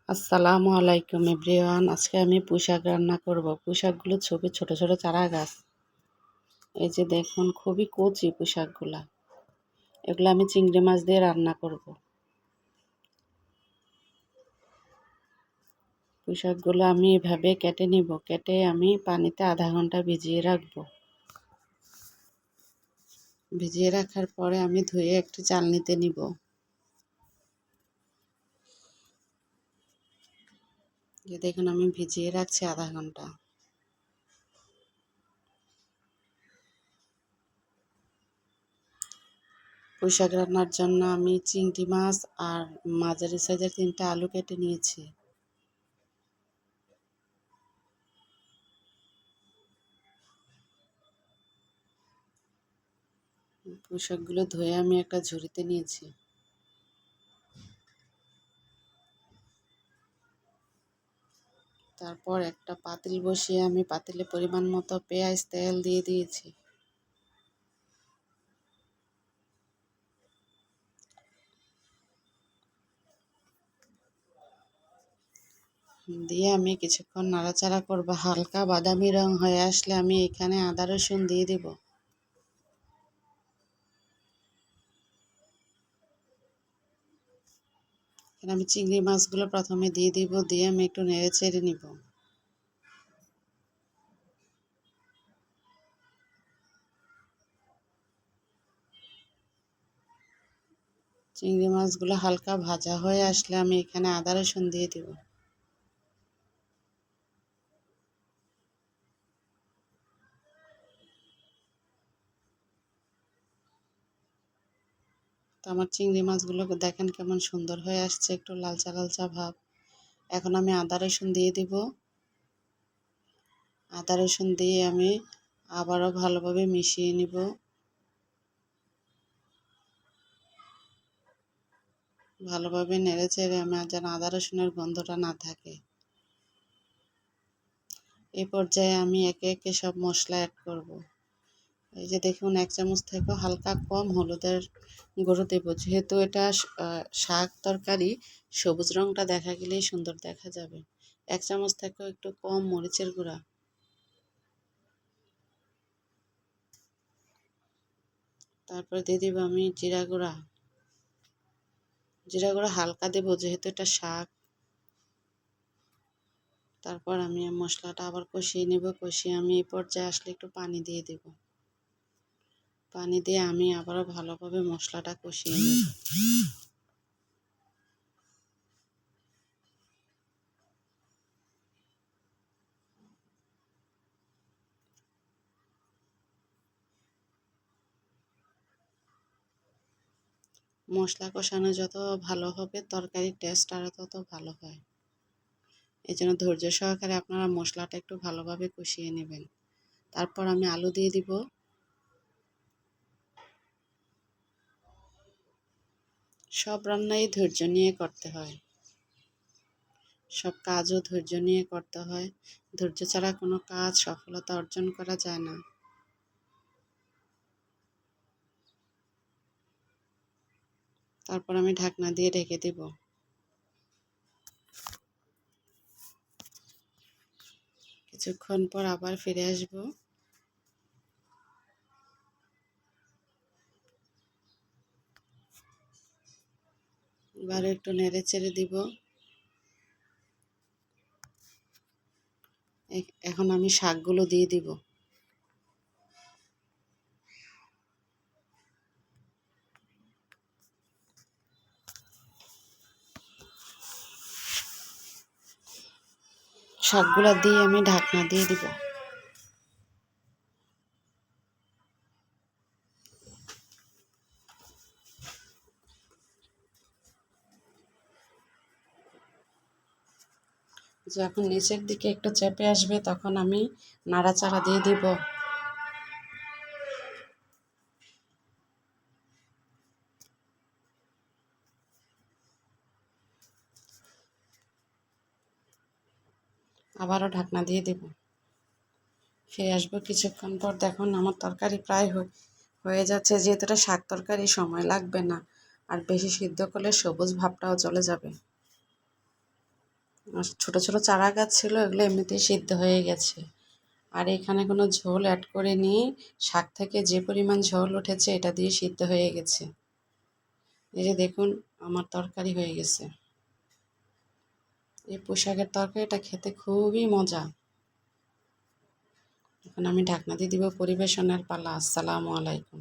আসসালামু আলাইকুম এভরিওয়ান। আজকে আমি পুঁই শাক রান্না করব। পুঁই শাকগুলো ছোট ছোট চারা গাছ। এই যে দেখুন, খুবই কচি পুঁই শাকগুলা। এগুলো আমি চিংড়ি মাছ দিয়ে রান্না করব। পুঁই শাকগুলো আমি এভাবে কেটে নিব। কেটে আমি পানিতে আধা ঘন্টা ভিজিয়ে রাখব। ভিজিয়ে রাখার পরে আমি ধুয়ে একটি চালনিতে নিব। যে দেখুন, আমি ভিজিয়ে রাখছি আধা ঘন্টা। পুঁই শাক রান্নার জন্য আমি চিংড়ি মাছ আর মাঝারি সাইজের 3টা আলু কেটে নিয়েছি। পুঁই শাকগুলো ধুয়ে আমি একটা ঝুড়িতে নিয়েছি। তারপর একটা পাতিল বসিয়ে আমি পাতিলে পরিমাণ মতো পেঁয়াজ তেল দিয়ে দিয়েছি। দিয়ে আমি কিছুক্ষণ নাড়াচাড়া করব। হালকা বাদামি রং হয়ে আসলে আমি এখানে আদা রসুন দিয়ে দেব। এখানে আমি চিংড়ি মাছগুলো প্রথমে দিয়ে দিব, দিয়ে আমি একটু নেড়ে চেড়ে নিব। চিংড়ি মাছগুলো হালকা ভাজা হয়ে আসলে আমি এখানে আদা রসুন দিয়ে দেব। তো আমার চিংড়ি মাছগুলো দেখেন কেমন সুন্দর হয়ে আসছে, একটু লালচা লালচা ভাব। এখন আমি আদা রসুন দিয়ে দিব। আদা রসুন দিয়ে আমি আবারও ভালোভাবে মিশিয়ে নিব। ভালোভাবে নেড়ে চেড়ে আমি যেন আদা রসুনের গন্ধটা না থাকে। এই পর্যায়ে আমি একে একে সব মশলা অ্যাড করব। এই যে দেখুন, 1 চামচ থেকেও হালকা কম হলুদের গুঁড়ো দেব। যেহেতু এটা শাক তরকারি, সবুজ রঙটা দেখা গেলেই সুন্দর দেখা যাবে। 1 চামচ থেকেও একটু কম মরিচের গুঁড়া। তারপরে দিয়ে দেব আমি জিরা গুঁড়া। জিরা গুঁড়া হালকা দেব, যেহেতু এটা শাক। তারপর আমি মশলাটা আবার কষিয়ে নেব। কষিয়ে আমি এই পর্যায়ে আসলে একটু পানি দিয়ে দেব। পানি দিয়ে আমি আবারও ভালোভাবে মশলাটা কষিয়ে নেব। মশলা কষানো যত ভালো হবে, তরকারির টেস্ট আরও তত ভালো হয়। এই জন্য ধৈর্য সহকারে আপনারা মশলাটা একটু ভালোভাবে কষিয়ে নেবেন। তারপর আমি আলু দিয়ে দিব। সব রান্নাই ধৈর্য নিয়ে করতে হয়। সব কাজও ধৈর্য নিয়ে করতে হয়। ধৈর্য ছাড়া কোনো কাজ সফলতা অর্জন করা যায় না। তারপর আমি ঢাকনা দিয়ে ঢেকে দেব। কিছুক্ষণ পর আবার ফিরে আসব। এবার একটু নেড়ে চেড়ে দিব। এখন আমি শাকগুলো দিয়ে দিব। শাকগুলো দিয়ে আমি ঢাকনা দিয়ে দিব। যখন নিচের দিকে একটু চেপে আসবে, তখন আমি নাড়াচাড়া দিয়ে দিব। আবারও ঢাকনা দিয়ে দেব। ফিরে আসবো কিছুক্ষণ পর। দেখুন, আমার তরকারি প্রায় হয়ে যাচ্ছে। যেহেতু এটা শাক তরকারি, সময় লাগবে না। আর বেশি সিদ্ধ করলে সবুজ ভাবটাও চলে যাবে। আর ছোট ছোট চারা গাছ ছিল, এগুলো এমনিতেই সিদ্ধ হয়ে গেছে। আর এখানে কোনো ঝোল অ্যাড করিনি, শাক থেকে যে পরিমাণ ঝোল উঠেছে এটা দিয়ে সিদ্ধ হয়ে গেছে। এই যে দেখুন আমার তরকারি হয়ে গেছে। এই পুঁই শাকের তরকারিটা খেতে খুবই মজা। এখন আমি ঢাকনা দিয়ে দিব, পরিবেশনের পালা। আসসালামু আলাইকুম।